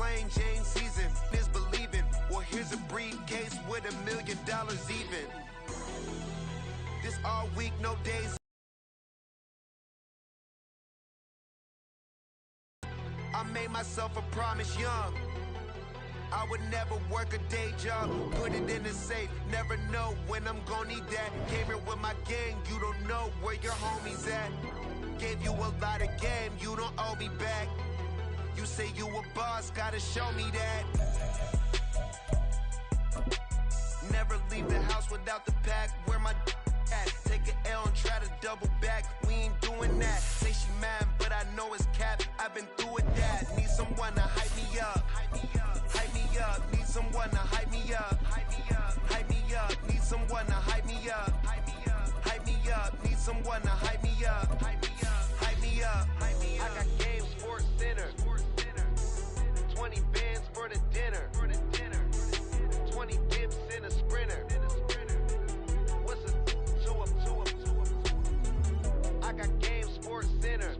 Dwayne James season is believing. Well, here's a briefcase with $1 million even. This all week, no days. I made myself a promise young. I would never work a day job, put it in the safe, never know when I'm gonna need that. Came here with my gang, you don't know where your homies at. Gave you a lot of game, you don't owe me back. You say you a boss, gotta show me that. Never leave the house without the pack, where my at. Take an L and try to double back, we ain't doing that. Say she mad, but I know it's cap, I've been through with that. Need someone to hype me up, hype me up. Hype me up, need someone to hype me up. Hype me up, hype me up, need someone to hype me up. Hype me up, hype me up, need someone to hype me up. Hype me up, hype me up, hype me up. I got game Sports Center. 20 bands for the dinner. 20 dips in a sprinter. What's a 2 up? I got game Sports Center.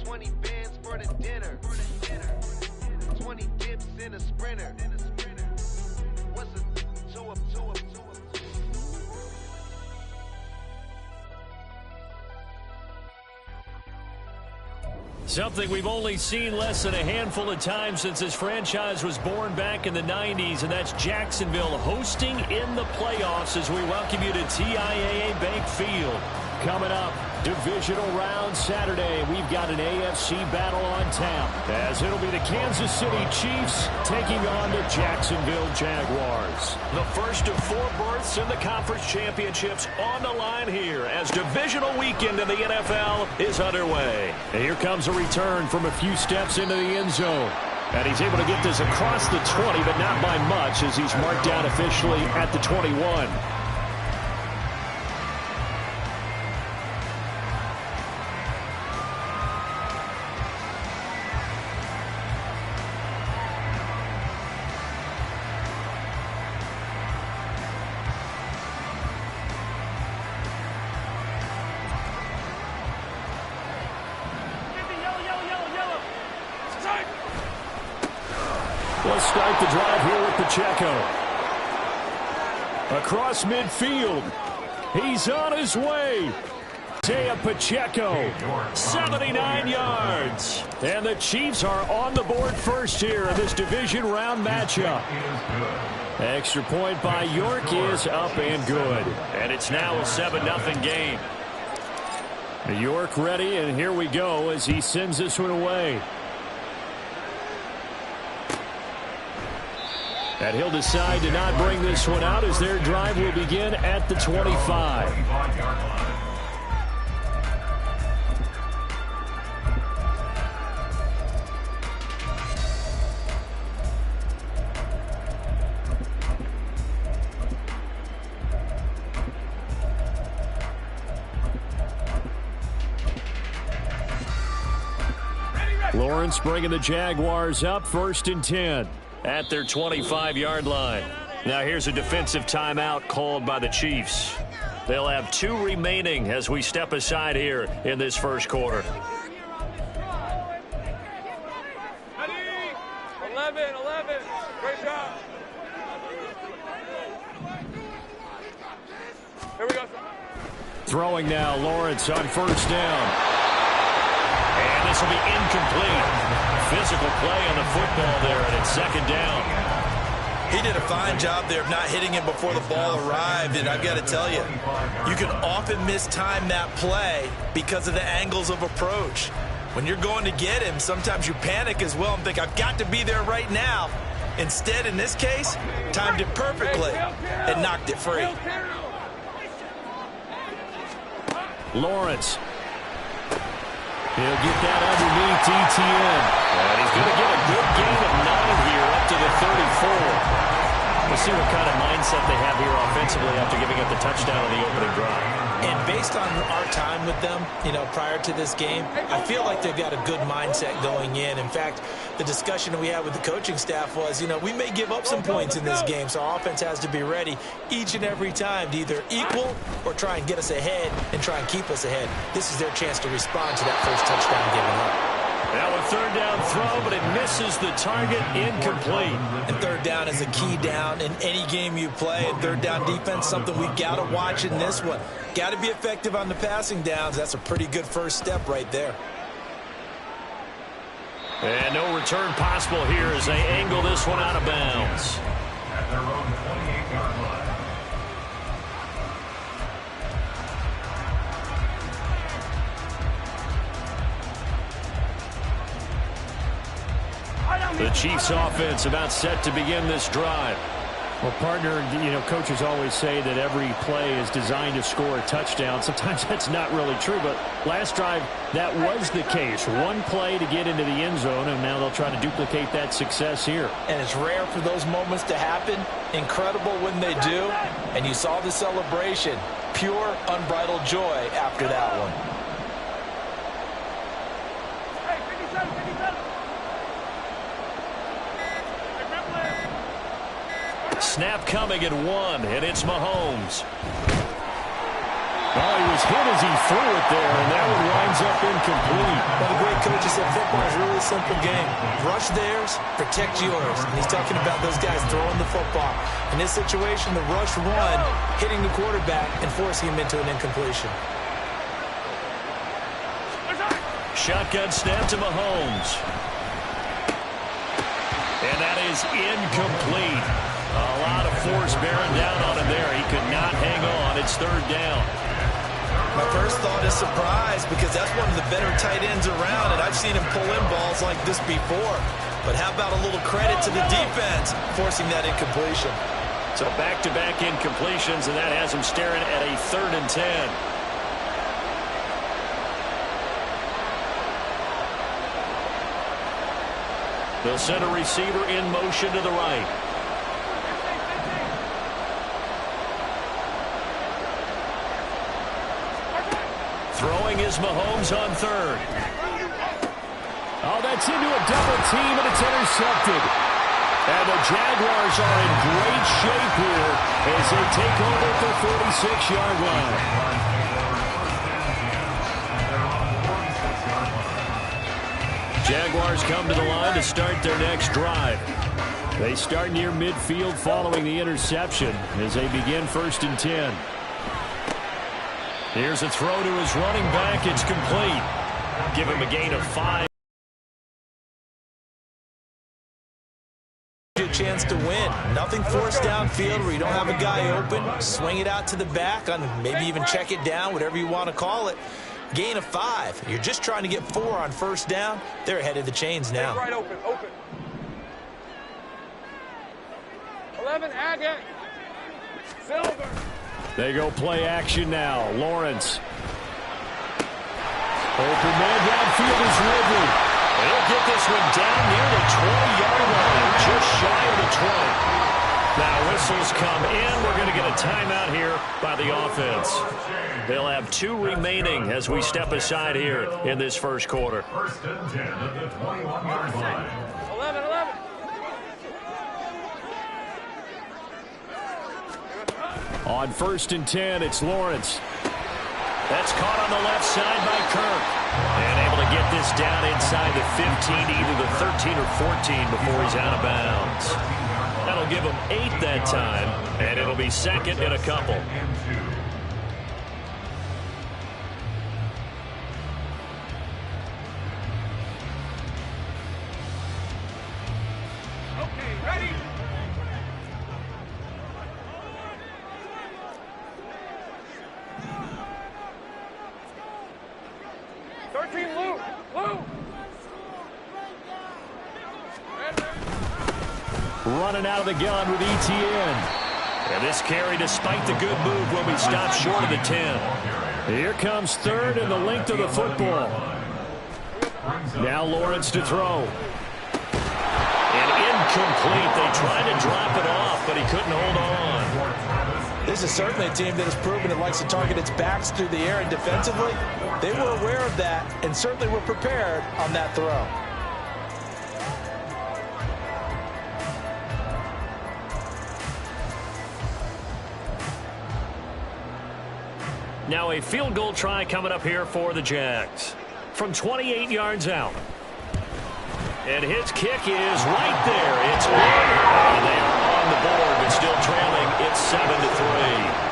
20 bands for the dinner. 20 dips in a sprinter. What's a 2 up? Something we've only seen less than a handful of times since this franchise was born back in the 90s, and that's Jacksonville hosting in the playoffs as we welcome you to TIAA Bank Field. Coming up, divisional round Saturday. We've got an AFC battle on tap, as it'll be the Kansas City Chiefs taking on the Jacksonville Jaguars. The first of 4 berths in the conference championships on the line here as divisional weekend in the NFL is underway. And here comes a return from a few steps into the end zone. And he's able to get this across the 20, but not by much, as he's marked down officially at the 21. We'll start the drive here with Pacheco. Across midfield. He's on his way. Isaiah Pacheco, 79 yards. And the Chiefs are on the board first here in this division round matchup. Extra point by York is up and good. And it's now a 7-0 game. York ready, and here we go as he sends this one away. And he'll decide to not bring this one out as their drive will begin at the 25. Lawrence bringing the Jaguars up 1st and 10. At their 25-yard line. Now here's a defensive timeout called by the Chiefs. They'll have 2 remaining as we step aside here in this first quarter. 11. Great job. Here we go. Throwing now, Lawrence on 1st down. And this will be incomplete. Physical play on the football there, and it's 2nd down. He did a fine job there of not hitting him before the ball arrived, and I've got to tell you, you can often mistime that play because of the angles of approach. When you're going to get him, sometimes you panic as well and think, I've got to be there right now. Instead, in this case, timed it perfectly and knocked it free. Lawrence. He'll get that underneath ETN. And he's going to get a good gain of 9 here up to the 34. We'll see what kind of mindset they have here offensively after giving up the touchdown on the opening drive. And based on our time with them, prior to this game, I feel like they've got a good mindset going in. In fact, the discussion we had with the coaching staff was, we may give up some points in this game, so our offense has to be ready each and every time to either equal or try and get us ahead and try and keep us ahead. This is their chance to respond to that first touchdown given up. That one third down throw, but it misses the target, incomplete. And third down is a key down in any game you play. And third down defense, something we got to watch in this one. Got to be effective on the passing downs. That's a pretty good first step right there. And no return possible here as they angle this one out of bounds. At their own 28-yard line. The Chiefs offense about set to begin this drive. Well, partner, coaches always say that every play is designed to score a touchdown. Sometimes that's not really true, but last drive, that was the case. One play to get into the end zone, and now they'll try to duplicate that success here. And it's rare for those moments to happen. Incredible when they do. And you saw the celebration. Pure, unbridled joy after that one. Snap coming at 1, and it's Mahomes. Oh, he was hit as he threw it there, and that one winds up incomplete. Well, the great coach said football is a really simple game. Rush theirs, protect yours. And he's talking about those guys throwing the football. In this situation, the rush one, hitting the quarterback and forcing him into an incompletion. Shotgun snap to Mahomes. And that is incomplete. A lot of force bearing down on him there. He could not hang on. It's third down. My first thought is surprise because that's one of the better tight ends around, and I've seen him pull in balls like this before. But how about a little credit to the defense forcing that incompletion? So back-to-back incompletions, and that has him staring at a 3rd and 10. They'll send a receiver in motion to the right. Throwing is Mahomes on 3rd. Oh, that's into a double team, and it's intercepted. And the Jaguars are in great shape here as they take over at the 46-yard line. Jaguars come to the line to start their next drive. They start near midfield following the interception as they begin 1st and 10. Here's a throw to his running back. It's complete. Give him a gain of 5. A chance to win. Nothing forced downfield where you don't have a guy open. Swing it out to the back, on maybe even check it down, whatever you want to call it. Gain of 5. You're just trying to get 4 on 1st down. They're ahead of the chains now. Right open. 11, Agate. Silver. They go play action now. Lawrence. Open man downfield is Ridley. They'll get this one down near the 20-yard line, just shy of the 20. Now whistles come in. We're going to get a timeout here by the offense. They'll have 2 remaining as we step aside here in this first quarter. 1st and 10 at the 21-yard line. 11. On 1st and 10, it's Lawrence. That's caught on the left side by Kirk. And able to get this down inside the 15, either the 13 or 14 before he's out of bounds. That'll give him 8 that time, and it'll be 2nd and a couple. Okay, ready. Running out of the gun with Etienne. And this carry, despite the good move, will be stopped short of the 10. Here comes 3rd and the length of the football. Now Lawrence to throw. And incomplete. They tried to drop it off, but he couldn't hold on. This is certainly a team that has proven it likes to target its backs through the air, and defensively, they were aware of that and certainly were prepared on that throw. Now a field goal try coming up here for the Jags. From 28 yards out. And his kick is right there. It's good. And they are on the board, but still trailing. It's 7-3.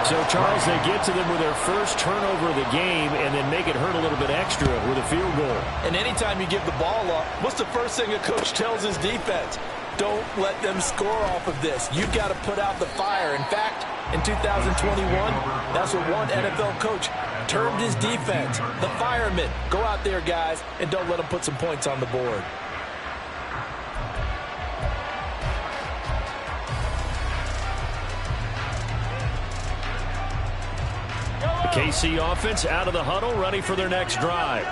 So, Charles, they get to them with their first turnover of the game and then make it hurt a little bit extra with a field goal. And anytime you give the ball up, what's the first thing a coach tells his defense? Don't let them score off of this. You've got to put out the fire. In fact, in 2021, that's what one NFL coach termed his defense. The firemen. Go out there, guys, and don't let them put some points on the board. The KC offense out of the huddle, ready for their next drive.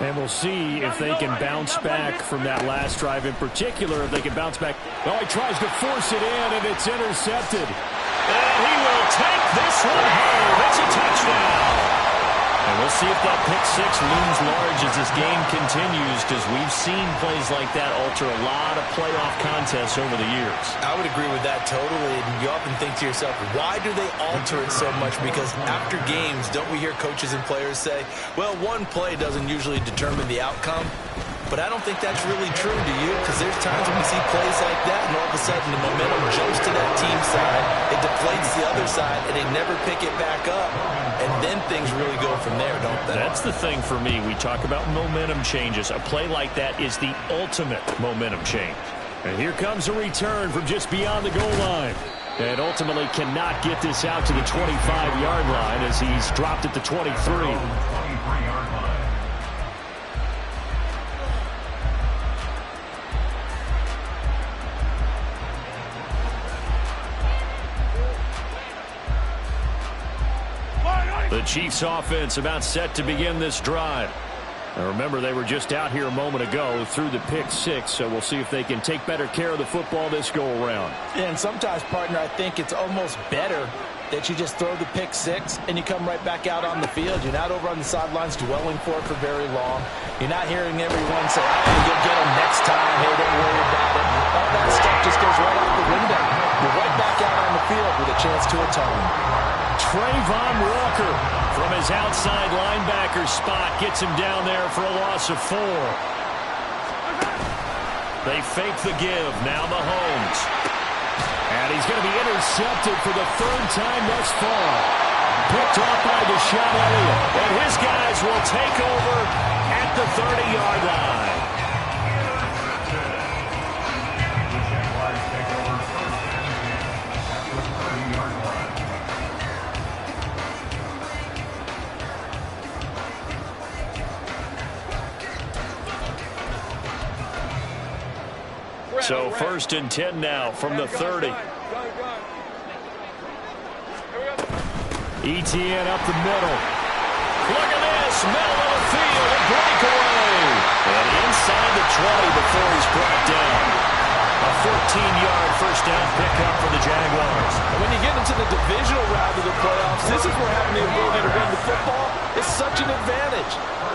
And we'll see if they can bounce back from that last drive in particular, if they can bounce back. Oh, he tries to force it in, and it's intercepted. And he will take this one home. It's a touchdown. And we'll see if that pick six looms large as this game continues, because we've seen plays like that alter a lot of playoff contests over the years. I would agree with that totally. And you often think to yourself, why do they alter it so much? Because after games, don't we hear coaches and players say, well, one play doesn't usually determine the outcome? But I don't think that's really true, do you? Because there's times when we see plays like that, and all of a sudden the momentum jumps to that team side, it deflates the other side, and they never pick it back up. And then things really go from there, don't they? That's the thing for me. We talk about momentum changes. A play like that is the ultimate momentum change. And here comes a return from just beyond the goal line. And ultimately cannot get this out to the 25-yard line as he's dropped at the 23. The Chiefs offense about set to begin this drive. Now remember, they were just out here a moment ago through the pick six, so we'll see if they can take better care of the football this go-around. And sometimes, partner, I think it's almost better that you just throw the pick six and you come right back out on the field. You're not over on the sidelines dwelling for it for very long. You're not hearing everyone say, I'm going to get them next time. Hey, don't worry about it. All that stuff just goes right out the window. You're right back out on the field with a chance to atone. Trayvon Walker from his outside linebacker spot gets him down there for a loss of 4. They fake the give. Now Mahomes. And he's going to be intercepted for the third time thus far. Picked off by Deshaun Elliott. And his guys will take over at the 30-yard line. So 1st and 10 now from the 30. Etienne up the middle. Look at this. Middle of the field. A breakaway. And inside the 20 before he's brought down. A 14-yard first down pickup for the Jaguars. And when you get into the divisional round of the playoffs, this is where having the ability to run the football is such an advantage.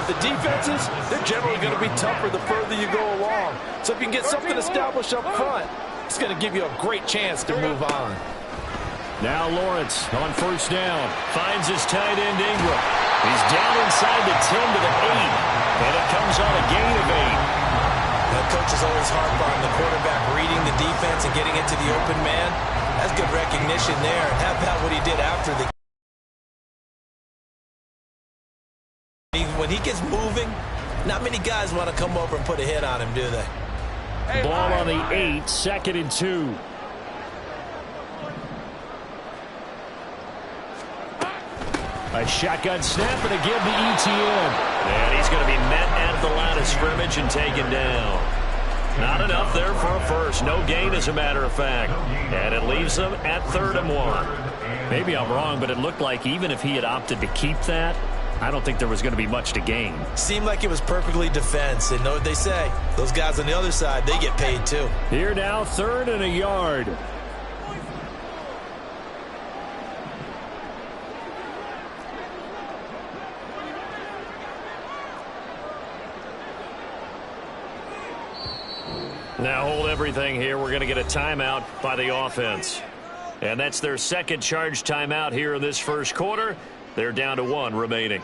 The defenses, they're generally going to be tougher the further you go along. So if you can get something established up front, it's going to give you a great chance to move on. Now Lawrence on first down. Finds his tight end Ingram. He's down inside the 10 to the 8. And it comes on a gain of 8. That coach is always harp on the quarterback reading the defense and getting it to the open man. That's good recognition there. And how about what he did after the when he gets moving, not many guys want to come over and put a hit on him, do they? Ball on the 8, 2nd and 2. A shotgun snap and a give to Etienne. And he's going to be met at the line of scrimmage and taken down. Not enough there for a first. No gain, as a matter of fact. And it leaves them at 3rd and 1. Maybe I'm wrong, but it looked like even if he had opted to keep that, I don't think there was going to be much to gain. Seemed like it was perfectly defense. And know what they say? Those guys on the other side, they get paid too. Here now, 3rd and a yard. Now hold everything here. We're going to get a timeout by the offense. And that's their second charge timeout here in this first quarter. They're down to 1 remaining.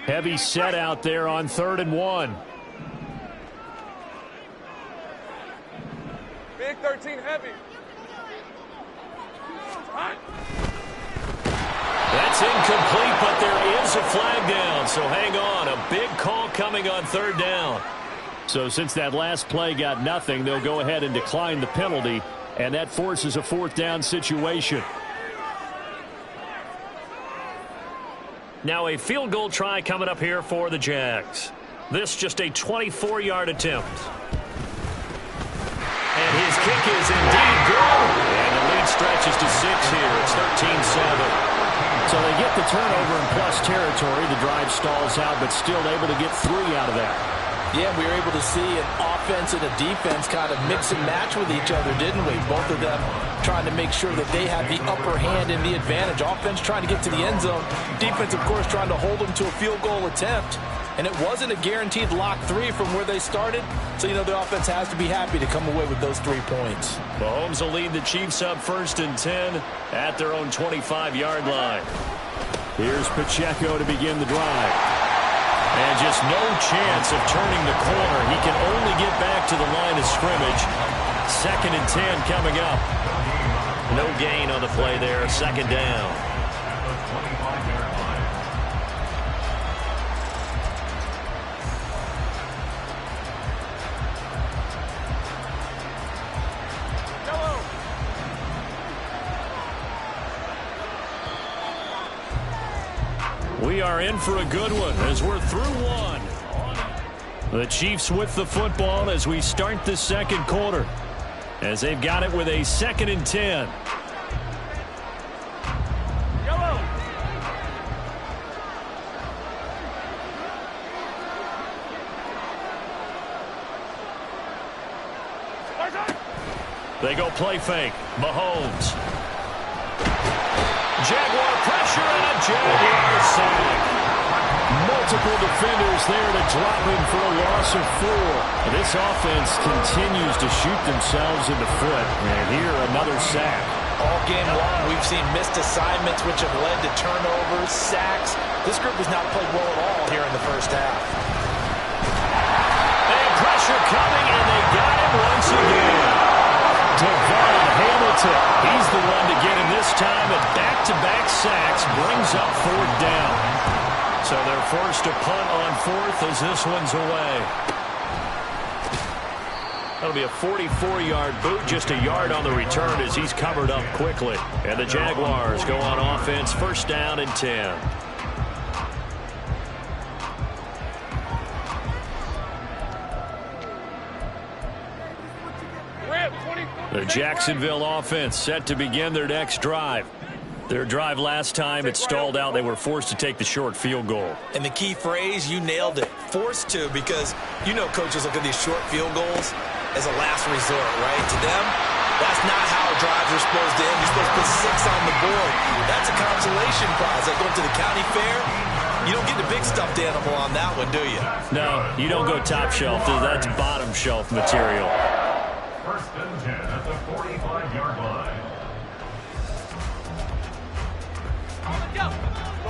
Heavy set out there on 3rd and 1. Big 13 heavy. That's incomplete, but there is a flag down. So hang on. A big call coming on 3rd down. So since that last play got nothing, they'll go ahead and decline the penalty, and that forces a 4th down situation. Now a field goal try coming up here for the Jags. This just a 24-yard attempt. And his kick is indeed good. And the lead stretches to 6 here. It's 13-7. So they get the turnover in plus territory. The drive stalls out, but still able to get 3 out of that. Yeah, we were able to see an offense and a defense kind of mix and match with each other, didn't we? Both of them trying to make sure that they had the upper hand and the advantage. Offense trying to get to the end zone. Defense, of course, trying to hold them to a field goal attempt. And it wasn't a guaranteed lock 3 from where they started. So, the offense has to be happy to come away with those 3 points. Mahomes will lead the Chiefs up 1st and 10 at their own 25-yard line. Here's Pacheco to begin the drive. And just no chance of turning the corner. He can only get back to the line of scrimmage. 2nd and 10 coming up. No gain on the play there. 2nd down. We are in for a good one as we're through 1. The Chiefs with the football as we start the 2nd quarter, as they've got it with a 2nd and 10. They go play fake. Mahomes. Jaguar pressure and a Jaguar sack. Multiple defenders there to drop him for a loss of 4. This offense continues to shoot themselves in the foot. And here another sack. All game long, we've seen missed assignments which have led to turnovers, sacks. This group has not played well at all here in the first half. And pressure coming, and they got him once again. Devon Hamilton, he's the one to get him this time, and back-to-back sacks brings up 4th down. So they're forced to punt on 4th as this one's away. That'll be a 44-yard boot, just a yard on the return as he's covered up quickly. And the Jaguars go on offense, 1st down and 10. The Jacksonville offense set to begin their next drive. Their drive last time, it stalled out. They were forced to take the short field goal. And the key phrase, you nailed it. Forced to, because coaches look at these short field goals as a last resort, right? To them, that's not how drives are supposed to end. You're supposed to put 6 on the board. That's a consolation prize. Like going to the county fair, you don't get the big stuffed animal on that one, do you? No, you don't go top shelf. That's bottom shelf material. 1st and 10 at the 45-yard line.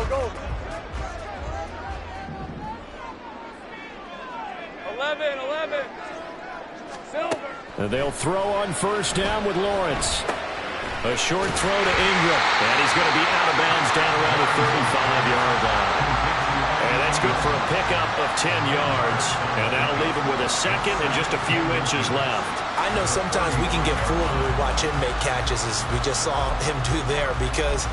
Go. 11. Silver. And they'll throw on 1st down with Lawrence. A short throw to Ingram. And he's going to be out of bounds down around the 35-yard line. And that's good for a pickup of 10 yards. And that'll leave him with a 2nd and just a few inches left. I know sometimes we can get fooled when we watch him make catches, as we just saw him do there, because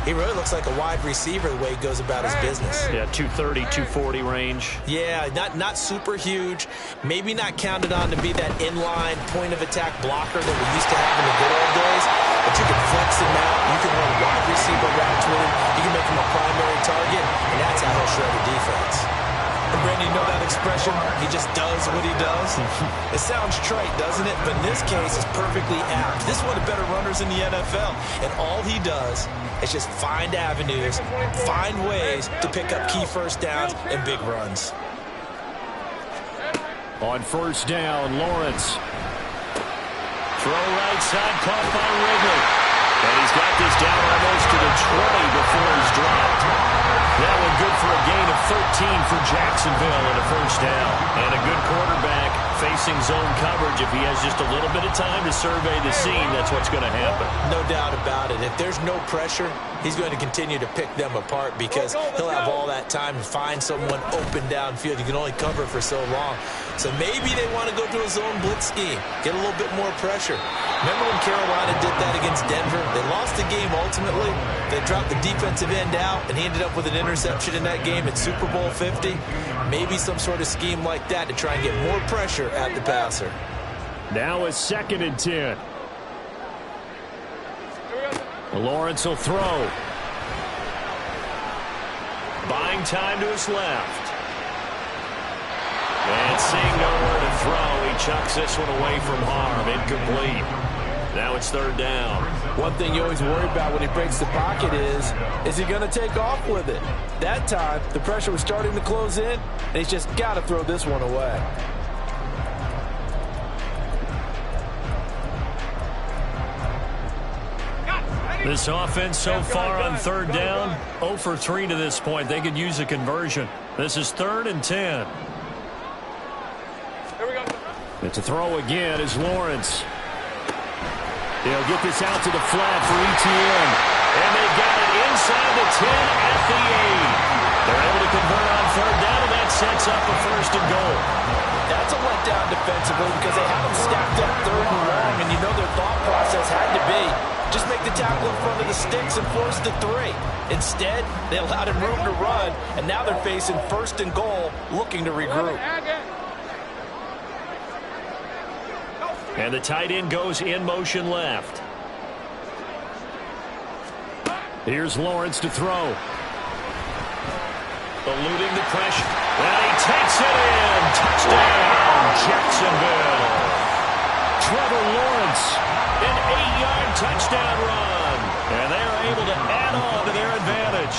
he really looks like a wide receiver the way he goes about his business. Yeah, 230, 240 range. Yeah, not super huge. Maybe not counted on to be that inline point-of-attack blocker that we used to have in the good old days. But you can flex him out. You can run wide receiver routes with him. You can make him a primary target, and that's how he'll shred the defense. And Brandon, you know that expression? He just does what he does. It sounds trite, doesn't it? But in this case, it's perfectly apt. This is one of the better runners in the NFL. And all he does is just find avenues, find ways to pick up key 1st downs and big runs. On 1st down, Lawrence. Throw right side, caught by Wrigley. And he's got this down almost to the 20 before he's dropped. That one good for a gain of for Jacksonville and a first down. And a good quarterback facing zone coverage. If he has just a little bit of time to survey the scene, that's what's going to happen. No doubt about it. If there's no pressure, he's going to continue to pick them apart because he'll have all that time to find someone open downfield. You can only cover for so long. So maybe they want to go to a zone blitz scheme, get a little bit more pressure. Remember when Carolina did that against Denver? They lost the game ultimately. They dropped the defensive end out, and he ended up with an interception in that game at Super Bowl 50. Maybe some sort of scheme like that to try and get more pressure at the passer. Now a 2nd and 10. Lawrence will throw. Buying time to his left. And seeing nowhere to throw, he chucks this one away from harm. Incomplete. Now it's 3rd down. One thing you always worry about when he breaks the pocket is he going to take off with it? That time, the pressure was starting to close in, and he's just got to throw this one away. This offense so far on 3rd down, 0 for 3 to this point. They could use a conversion. This is 3rd and 10. Here we go. It's a throw again as Lawrence. They'll get this out to the flat for Etienne. And they got it inside the 10 at the 8. They're able to convert on 3rd down, and that sets up a 1st and goal. That's a letdown defensively because they had them stacked up 3rd and long, and you know their thought process had to be just make the tackle in front of the sticks and force the 3. Instead, they allowed him room to run, and now they're facing 1st and goal, looking to regroup. And the tight end goes in motion left. Here's Lawrence to throw. Eluding the pressure. And he takes it in. Touchdown, Jacksonville. Trevor Lawrence. An 8-yard touchdown run. And they are able to add on to their advantage.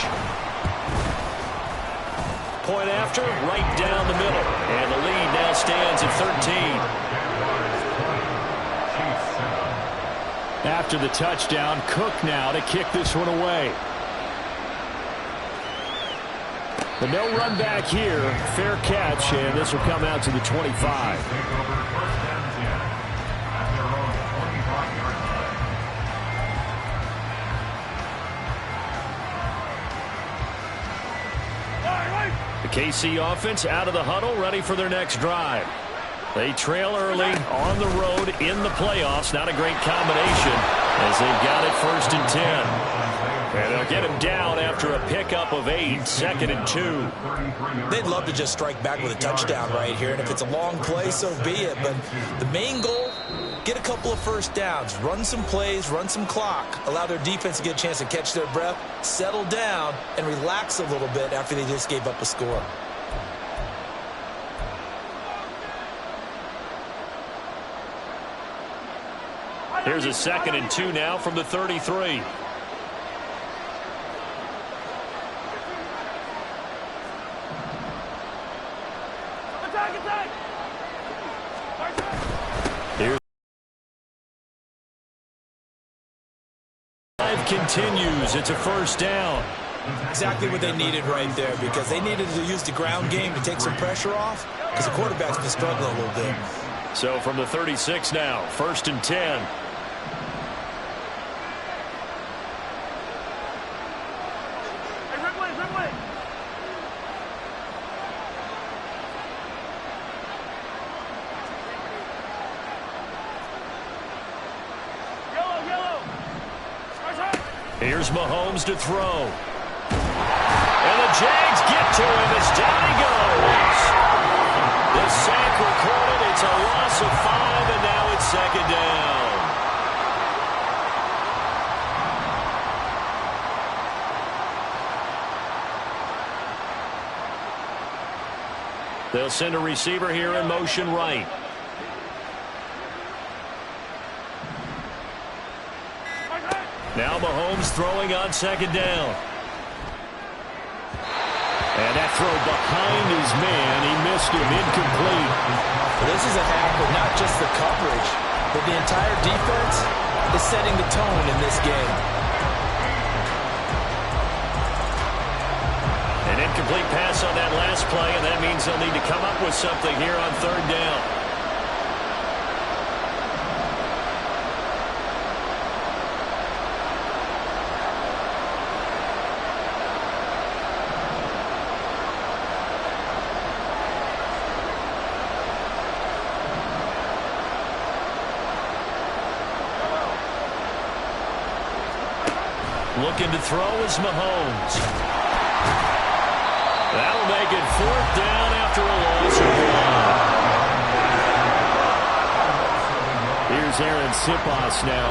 Point after, right down the middle. And the lead now stands at 13. After the touchdown, Cook now to kick this one away. But no run back here. Fair catch, and this will come out to the 25. The KC offense out of the huddle, ready for their next drive. They trail early on the road in the playoffs. Not a great combination as they've got it 1st and 10. And they'll get him down after a pickup of 8, 2nd and 2. They'd love to just strike back with a touchdown right here, and if it's a long play, so be it. But the main goal, get a couple of 1st downs, run some plays, run some clock, allow their defense to get a chance to catch their breath, settle down, and relax a little bit after they just gave up a score. Here's a 2nd and 2 now from the 33. Here drive continues. It's a 1st down. Exactly what they needed right there, because they needed to use the ground game to take some pressure off, because the quarterback's been struggling a little bit. So from the 36 now, 1st and 10. Here's Mahomes to throw. And the Jags get to him as down he goes. The sack recorded. It's a loss of 5, and now it's 2nd down. They'll send a receiver here in motion right. Now Mahomes throwing on 2nd down. And that throw behind his man. He missed him. Incomplete. Well, this is a half with not just the coverage, but the entire defense is setting the tone in this game. An Incomplete pass on that last play, and that means they'll need to come up with something here on third down. Looking to throw is Mahomes. That'll make it fourth down after a loss of 1. Here's Aaron Sipos now.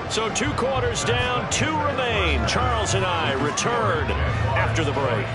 So 2 quarters down, 2 remain. Charles and I return after the break.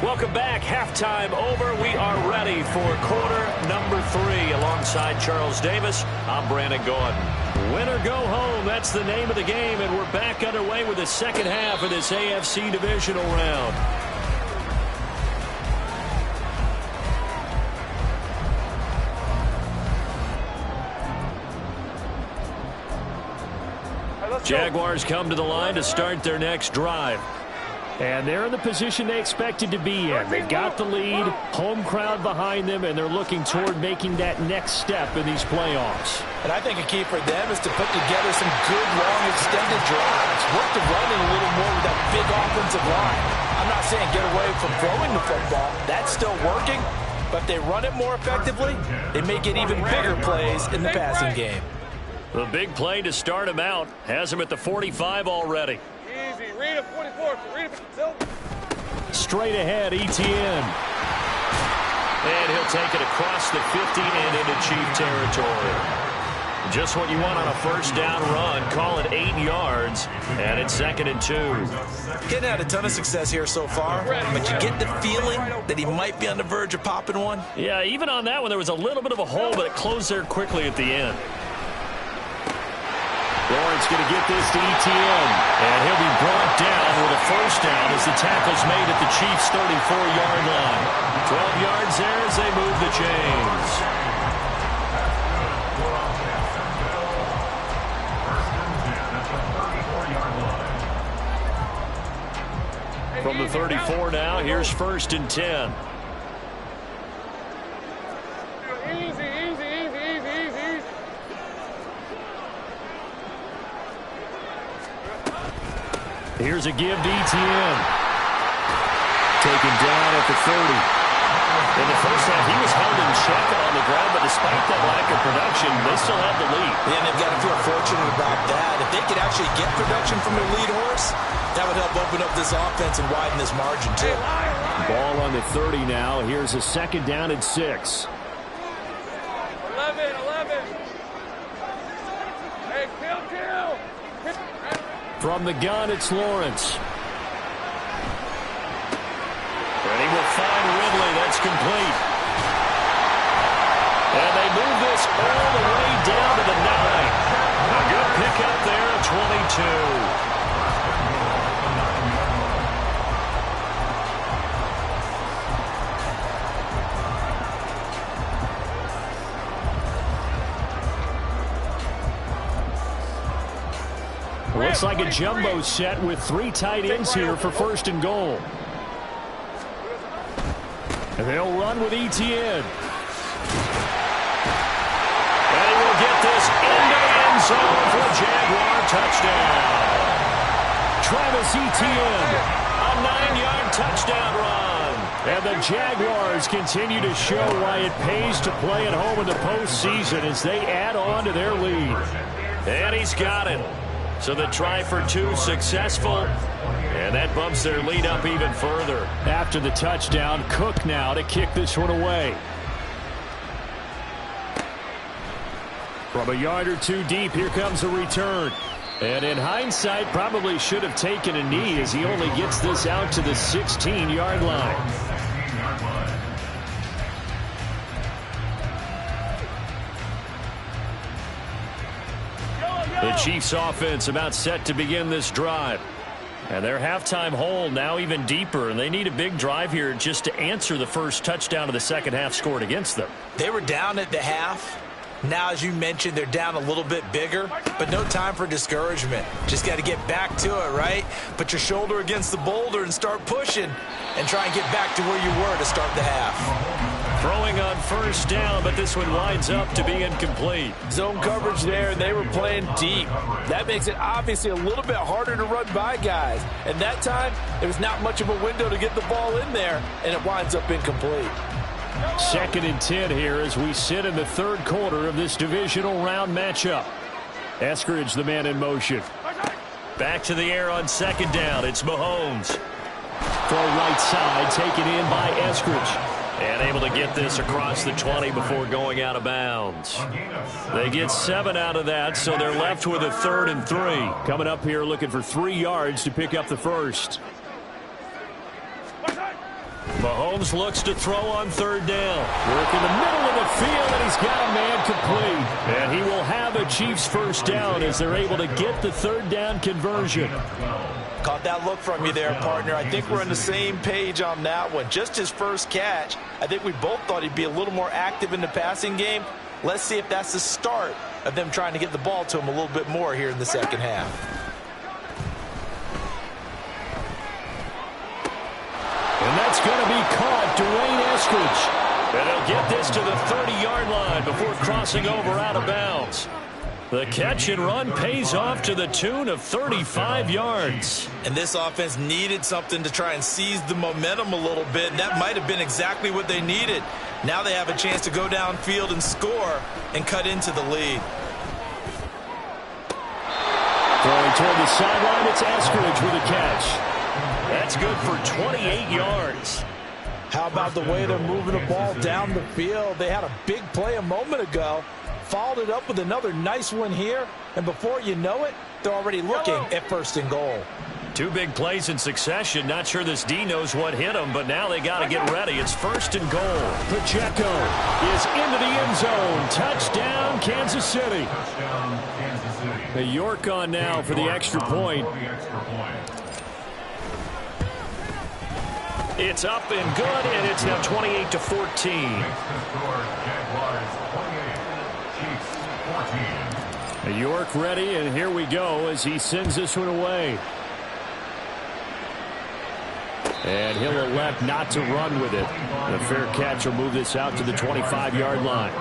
Welcome back. Halftime over. We are ready for quarter number 3. Alongside Charles Davis, I'm Brandon Gaudin. Win or go home, that's the name of the game, and we're back underway with the second half of this AFC divisional round. Jaguars come to the line to start their next drive. And they're in the position they expected to be in. They've got the lead, home crowd behind them, and they're looking toward making that next step in these playoffs. And I think a key for them is to put together some good, long, extended drives. Work the running a little more with that big offensive line. I'm not saying get away from throwing the football. That's still working. But if they run it more effectively, they may get even bigger plays in the passing game. The big play to start him out has him at the 45 already. Easy. Read it, 44. Read it. Straight ahead, Etienne. And he'll take it across the 50 and into Chief territory. Just what you want on a first down run. Call it 8 yards, and it's 2nd and 2. Getting had a ton of success here so far, but you get the feeling that he might be on the verge of popping one. Yeah, even on that one, there was a little bit of a hole, but it closed there quickly at the end. Lawrence going to get this to Etienne, and he'll be brought down with a first down as the tackle's made at the Chiefs' 34-yard line. 12 yards there as they move the chains. From the 34 now, here's 1st and 10. Here's a give to Etienne. Taken down at the 30. In the first half, he was held in check on the ground, but despite that lack of production, they still have the lead. Yeah, and they've got to feel fortunate about that. If they could actually get production from their lead horse, that would help open up this offense and widen this margin, too. Ball on the 30 now. Here's a 2nd down and 6. 11. Hey, kill. From the gun, it's Lawrence. And he will find Ridley. That's complete. And they move this all the way down to the 9. A good pickup there at 22. Looks like a jumbo set with 3 tight ends here for 1st and goal. And they'll run with Etienne. And he will get this into the end zone for a Jaguar touchdown. Travis Etienne. A 9-yard touchdown run. And the Jaguars continue to show why it pays to play at home in the postseason as they add on to their lead. And he's got it. So the try for 2 successful, and that bumps their lead up even further. After the touchdown, Cook now to kick this one away. From a yard or 2 deep, here comes a return. And in hindsight, probably should have taken a knee as he only gets this out to the 16-yard line. Chiefs offense about set to begin this drive. And their halftime hole now even deeper, and they need a big drive here just to answer the first touchdown of the second half scored against them. They were down at the half. Now, as you mentioned, they're down a little bit bigger, but no time for discouragement. Just got to get back to it, right? Put your shoulder against the boulder and start pushing and try and get back to where you were to start the half. Throwing on first down, but this one winds up to be incomplete. Zone coverage there, and they were playing deep. That makes it obviously a little bit harder to run by guys. And that time, there was not much of a window to get the ball in there, and it winds up incomplete. 2nd and 10 here as we sit in the third quarter of this divisional round matchup. Eskridge, the man in motion. Back to the air on second down. It's Mahomes. Throw right side, taken in by Eskridge. And able to get this across the 20 before going out of bounds. They get 7 out of that, so they're left with a 3rd and 3. Coming up here looking for 3 yards to pick up the first. Mahomes looks to throw on 3rd down. Work in the middle of the field, and he's got a man complete. And he will have a Chiefs first down as they're able to get the 3rd down conversion. Caught that look from you there, partner. I think we're on the same page on that one. Just his first catch. I think we both thought he'd be a little more active in the passing game. Let's see if that's the start of them trying to get the ball to him a little bit more here in the second half. And that's going to be caught. Dwayne Eskridge. And he'll get this to the 30-yard line before crossing over out of bounds. The catch and run pays off to the tune of 35 yards. And this offense needed something to try and seize the momentum a little bit, and that might have been exactly what they needed. Now they have a chance to go downfield and score and cut into the lead. Throwing toward the sideline, it's Eskridge with a catch. That's good for 28 yards. How about the way they're moving the ball down the field? They had a big play a moment ago. Followed it up with another nice one here, and before you know it, they're already looking at 1st and goal. 2 big plays in succession. Not sure this D knows what hit him, but now they got to get ready. It's 1st and goal. Pacheco is into the end zone. Touchdown, Kansas City. Touchdown, Kansas City. The York on now for the extra point. It's up and good, and it's now 28-14. York ready, and here we go as he sends this one away. And he'll elect not to run with it. The fair catch will move this out to the 25-yard line.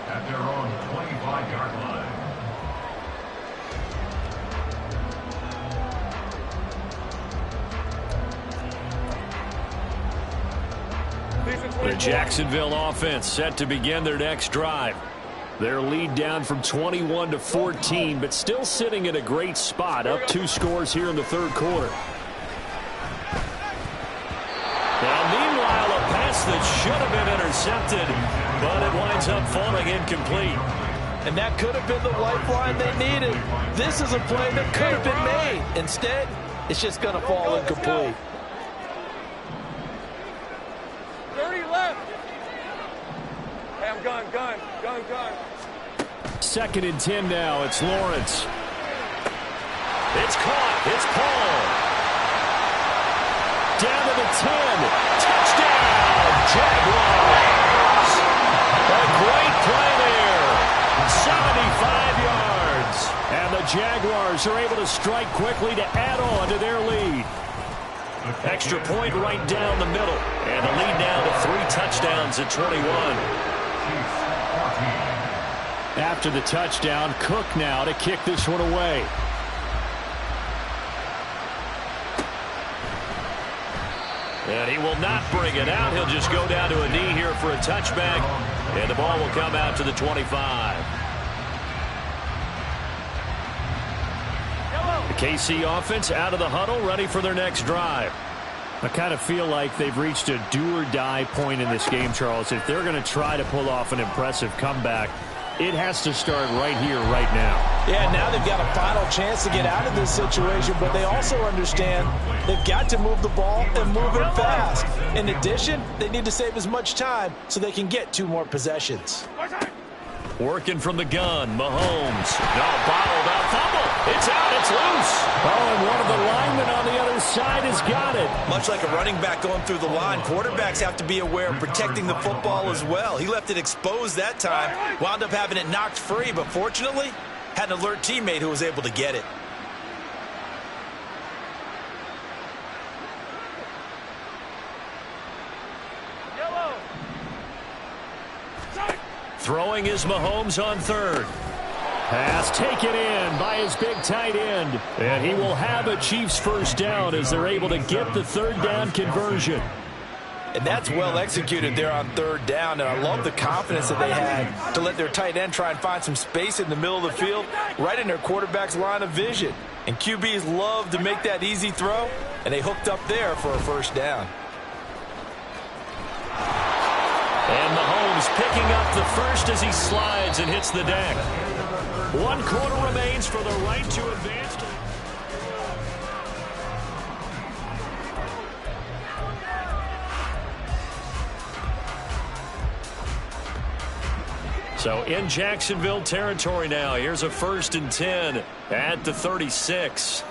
At their own 25-yard line. The Jacksonville offense set to begin their next drive. Their lead down from 21-14, but still sitting at a great spot, up 2 scores here in the third quarter. Now, meanwhile, a pass that should have been intercepted, but it winds up falling incomplete. And that could have been the lifeline they needed. This is a play that could have been made. Instead, it's just going to fall incomplete. 30 left. Hey, I'm gun. 2nd and 10 now. It's Lawrence. It's caught. It's Paul. Down to the 10. Touchdown, Jaguars. A great play there. 75 yards. And the Jaguars are able to strike quickly to add on to their lead. Extra point right down the middle. And the lead now to 3 touchdowns at 21. After the touchdown, Cook now to kick this one away. And he will not bring it out. He'll just go down to a knee here for a touchback. And the ball will come out to the 25. The KC offense out of the huddle, ready for their next drive. I kind of feel like they've reached a do-or-die point in this game, Charles. If they're going to try to pull off an impressive comeback, it has to start right here, right now. Yeah, now they've got a final chance to get out of this situation, but they also understand they've got to move the ball and move it fast. In addition, they need to save as much time so they can get 2 more possessions. Working from the gun, Mahomes. No, bottled up, fumble. It's out, it's loose. Oh, and one of the linemen on the other side has got it. Much like a running back going through the line, quarterbacks have to be aware of protecting the football as well. He left it exposed that time, wound up having it knocked free, but fortunately, had an alert teammate who was able to get it. Throwing is Mahomes on third. Pass taken in by his big tight end. And he will have a Chiefs first down as they're able to get the third down conversion. And that's well executed there on third down. And I love the confidence that they had to let their tight end try and find some space in the middle of the field, right in their quarterback's line of vision. And QBs love to make that easy throw, and they hooked up there for a first down. And Mahomes picking up the first as he slides and hits the deck. 1 quarter remains for the right to advance. So in Jacksonville territory now. Here's a 1st and 10 at the 36.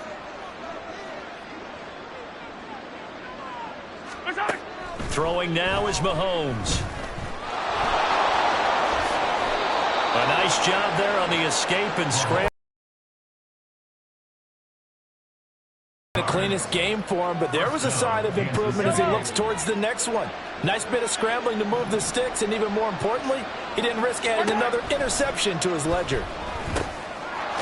Throwing now is Mahomes. A nice job there on the escape and scramble. The cleanest game for him, but there was a sign of improvement as he looks towards the next one. Nice bit of scrambling to move the sticks, and even more importantly, he didn't risk adding another interception to his ledger.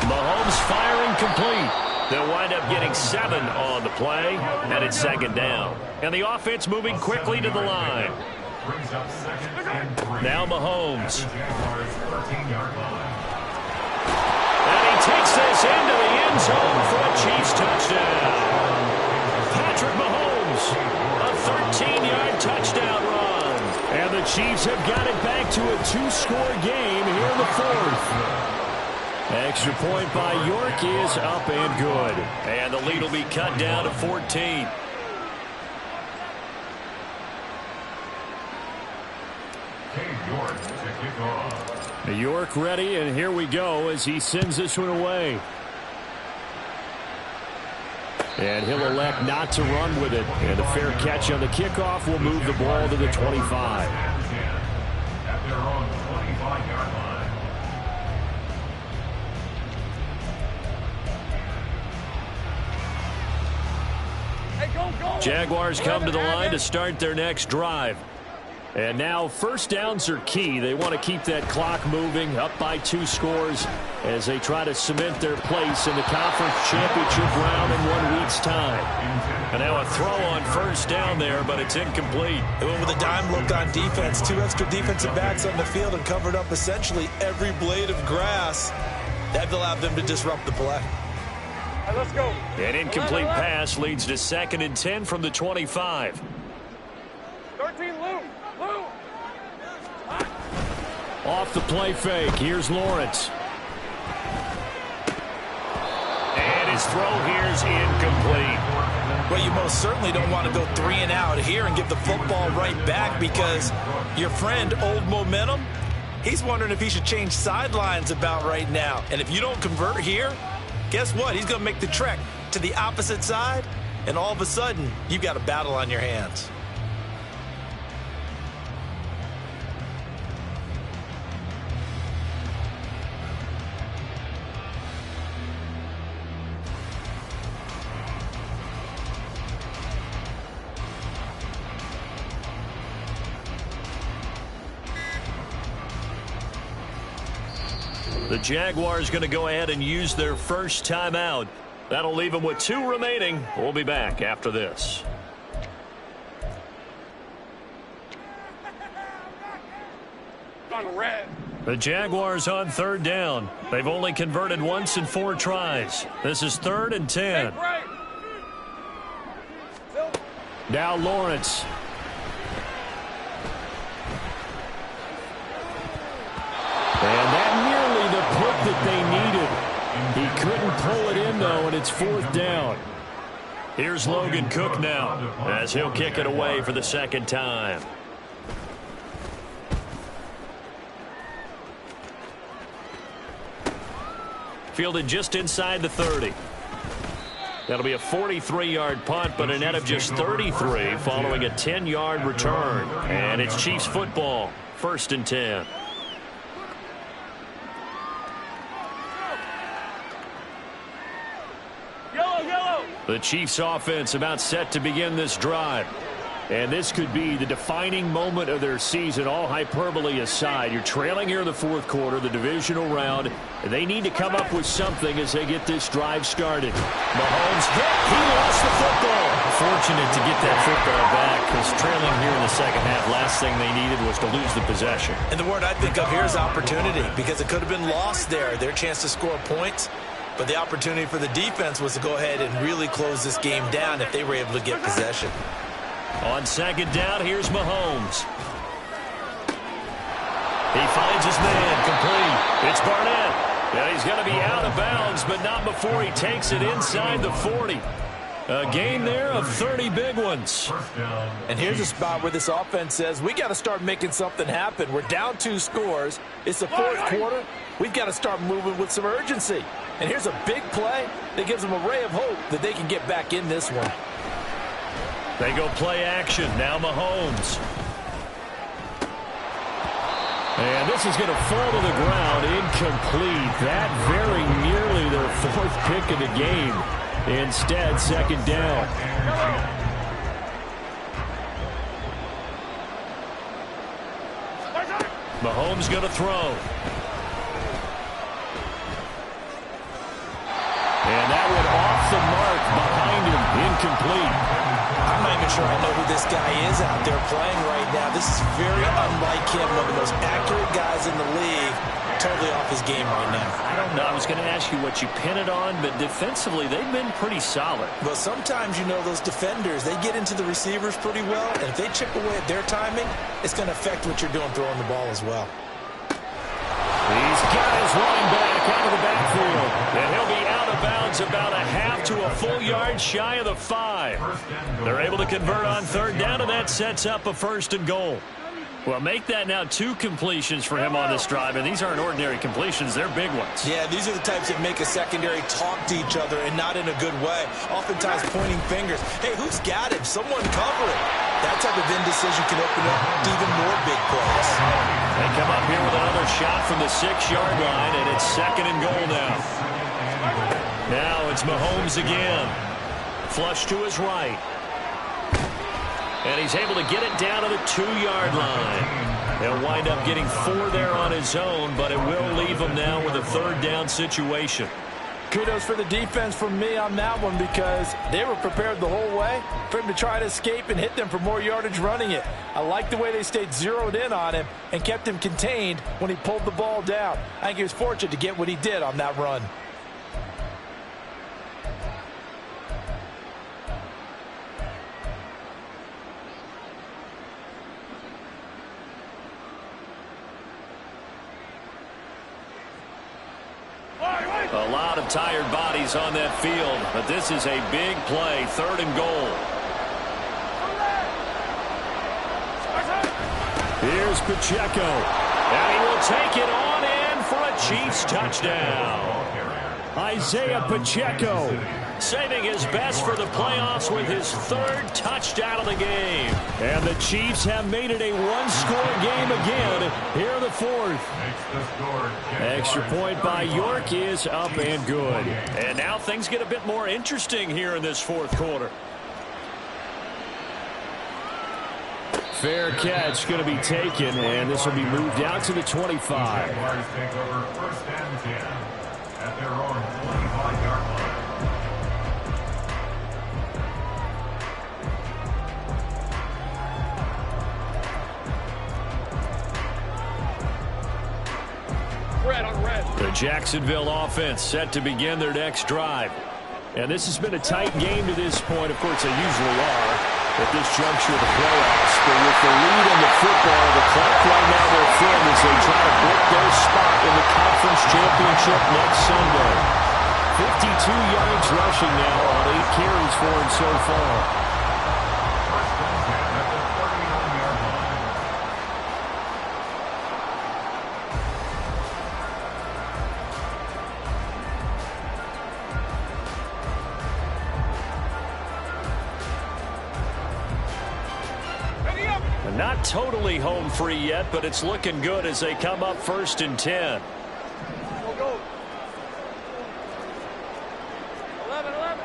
Mahomes firing complete. They'll wind up getting 7 on the play, and it's 2nd down. And the offense moving quickly to the line. Now Mahomes. And he takes this into the end zone for a Chiefs touchdown. Patrick Mahomes, a 13-yard touchdown run. And the Chiefs have got it back to a 2-score game here in the 4th. Extra point by York is up and good. And the lead will be cut down to 14. York ready, and here we go as he sends this one away. And he'll elect not to run with it. And a fair catch on the kickoff will move the ball to the 25. At their own 25-yard line. Hey, go. Jaguars come to the line to start their next drive. And now first downs are key. They want to keep that clock moving, up by 2 scores as they try to cement their place in the conference championship round in 1 week's time. And now a throw on first down there, but it's incomplete. They went with a dime look on defense. 2 extra defensive backs on the field and covered up essentially every blade of grass. That allowed them to disrupt the play. All right, let's go. An incomplete pass leads to 2nd and 10 from the 25. 13, Lou. Off the play fake. Here's Lawrence. And his throw here's incomplete. Well, you most certainly don't want to go 3 and out here and give the football right back because your friend, Old Momentum, he's wondering if he should change sidelines about right now. And if you don't convert here, guess what? He's going to make the trek to the opposite side, and all of a sudden, you've got a battle on your hands. The Jaguars going to go ahead and use their first timeout. That'll leave them with 2 remaining. We'll be back after this. On red. The Jaguars on 3rd down. They've only converted once in 4 tries. This is 3rd and 10. Now Lawrence. And that nearly the pick that they needed. He couldn't pull it in, though, and it's 4th down. Here's Logan Cook now as he'll kick it away for the 2nd time. Fielded just inside the 30. That'll be a 43-yard punt, but a net of just 33 following a 10-yard return. And it's Chiefs football, 1st and 10. The Chiefs offense about set to begin this drive. And this could be the defining moment of their season, all hyperbole aside. You're trailing here in the 4th quarter, the divisional round. And they need to come up with something as they get this drive started. Mahomes hit. He lost the football. Fortunate to get that football back because trailing here in the second half, last thing they needed was to lose the possession. And the word I think of here is opportunity because it could have been lost there. Their chance to score points. But the opportunity for the defense was to go ahead and really close this game down if they were able to get possession. On 2nd down, here's Mahomes. He finds his man, complete. It's Barnett. And he's going to be out of bounds, but not before he takes it inside the 40. A gain there of 30 big ones. And here's a spot where this offense says, we got to start making something happen. We're down 2 scores. It's the 4th quarter. We've got to start moving with some urgency. And here's a big play that gives them a ray of hope that they can get back in this one. They go play action. Now Mahomes. And this is going to fall to the ground. Incomplete. That very nearly their 4th pick of the game. Instead, 2nd down. Mahomes going to throw. And that one off the mark behind him. Incomplete. I'm not even sure I know who this guy is out there playing right now. This is very unlike him, one of the most accurate guys in the league. Totally off his game right now. I don't know. I was going to ask you what you pin it on, but defensively, they've been pretty solid. Well, sometimes, you know, those defenders, they get into the receivers pretty well, and if they chip away at their timing, it's going to affect what you're doing throwing the ball as well. He's got his running back out of the backfield, and he'll be out of bounds about a half to a full yard shy of the 5. They're able to convert on 3rd down, and that sets up a 1st and goal. Well, make that now 2 completions for him on this drive, and these aren't ordinary completions. They're big ones. Yeah, these are the types that make a secondary talk to each other and not in a good way. Oftentimes pointing fingers. Hey, who's got him? Someone cover it. That type of indecision can open up even more big plays. They come up here with another shot from the 6-yard line, and it's 2nd and goal now. Now it's Mahomes again. Flush to his right. And he's able to get it down to the 2-yard line. He'll wind up getting 4 there on his own, but it will leave him now with a 3rd down situation. Kudos for the defense from me on that one because they were prepared the whole way for him to try to escape and hit them for more yardage running it. I like the way they stayed zeroed in on him and kept him contained when he pulled the ball down. I think he was fortunate to get what he did on that run. A lot of tired bodies on that field, but this is a big play, 3rd and goal. Here's Pacheco, and he will take it on in for a Chiefs touchdown. Isaiah Pacheco saving his best for the playoffs with his 3rd touchdown of the game. And the Chiefs have made it a 1-score game again here in the 4th. Extra point by York is up and good. And now things get a bit more interesting here in this 4th quarter. Fair catch going to be taken, and this will be moved out to the 25. At their own 25-yard line. The Jacksonville offense set to begin their next drive. And this has been a tight game to this point. Of course, they usually are at this juncture of the playoffs. But with the lead in the football, the clock right now will fill as they try to book their spot in the conference championship next Sunday. 52 yards rushing now on 8 carries for him so far. Not totally home free yet, but it's looking good as they come up 1st and 10. Go, go. 11, 11.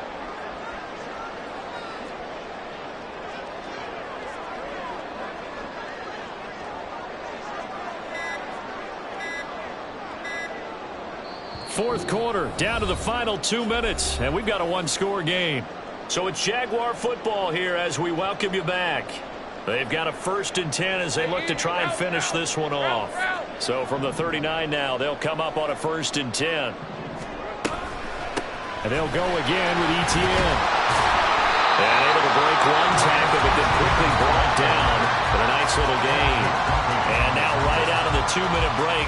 Fourth quarter, down to the final 2 minutes, and we've got a one-score game. So it's Jaguar football here as we welcome you back. They've got a 1st and 10 as they look to try and finish this one off. So from the 39 now, they'll come up on a 1st and 10. And they'll go again with Etienne. And able to break one tackle, but then quickly brought down for a nice little gain. And now right out of the 2-minute break,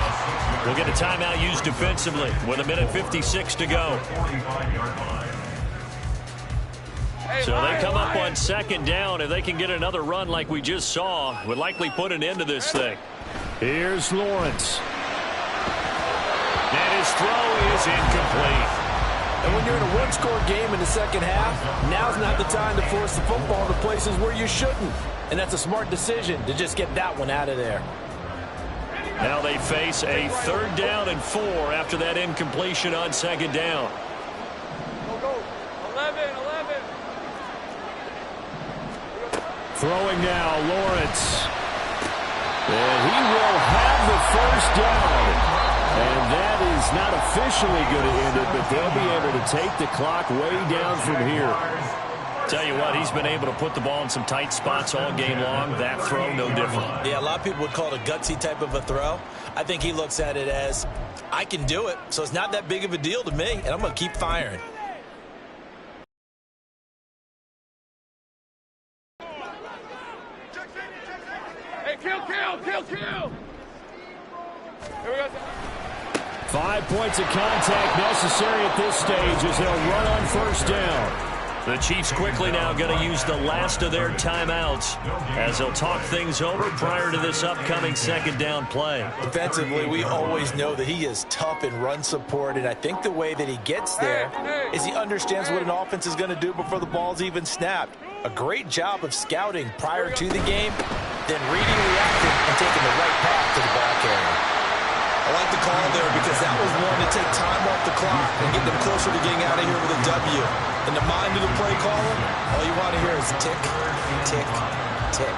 we'll get a timeout used defensively with 1:56 to go. So they come up on 2nd down. If they can get another run like we just saw, would likely put an end to this thing. Here's Lawrence. And his throw is incomplete. And when you're in a one-score game in the second half, now's not the time to force the football to places where you shouldn't. And that's a smart decision to just get that one out of there. Now they face a 3rd down and 4 after that incompletion on 2nd down. Go, go. 11, 11. Throwing now, Lawrence. And he will have the 1st down. And that is not officially going to end it, but they'll be able to take the clock way down from here. Tell you what, he's been able to put the ball in some tight spots all game long. That throw, no different. Yeah, a lot of people would call it a gutsy type of a throw. I think he looks at it as, I can do it, so it's not that big of a deal to me, and I'm going to keep firing. Hey, kill. Here we go. 5 points of contact necessary at this stage as they'll run on 1st down. The Chiefs quickly now going to use the last of their timeouts as they'll talk things over prior to this upcoming 2nd down play. Defensively, we always know that he is tough in run support, and I think the way that he gets there is he understands what an offense is going to do before the ball's even snapped. A great job of scouting prior to the game, then reading, reacting, and taking the right path to the ball carrier. I like the call there because that was one to take time off the clock and get them closer to getting out of here with a W. In the mind of the play caller, all you want to hear is tick, tick, tick.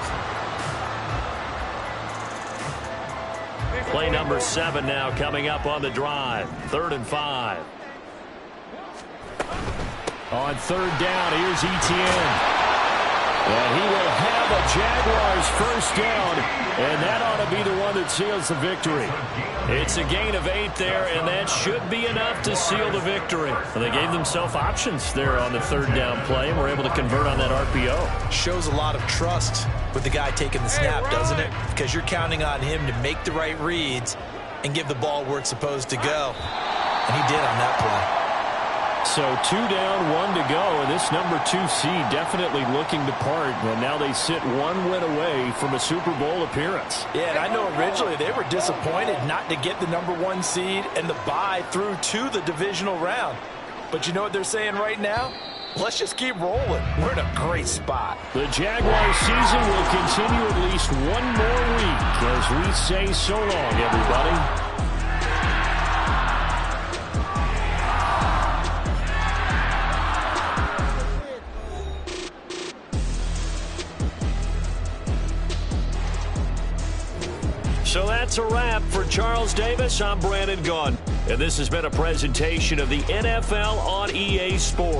Play number 7 now coming up on the drive. 3rd and 5. On 3rd down, here's Etienne. And he will have a Jaguars 1st down, and that ought to be the one that seals the victory. It's a gain of 8 there, and that should be enough to seal the victory. Well, they gave themselves options there on the 3rd down play, and were able to convert on that RPO. Shows a lot of trust with the guy taking the snap, doesn't it? Because you're counting on him to make the right reads and give the ball where it's supposed to go. And he did on that play. So 2 down, 1 to go, and this number 2 seed definitely looking to part. And now they sit 1 win away from a Super Bowl appearance. Yeah, and I know originally they were disappointed not to get the number 1 seed and the bye through to the divisional round. But you know what they're saying right now? Let's just keep rolling. We're in a great spot. The Jaguars season will continue at least 1 more week as we say so long, everybody. So that's a wrap for Charles Davis. I'm Brandon Gaudin, and this has been a presentation of the NFL on EA Sports.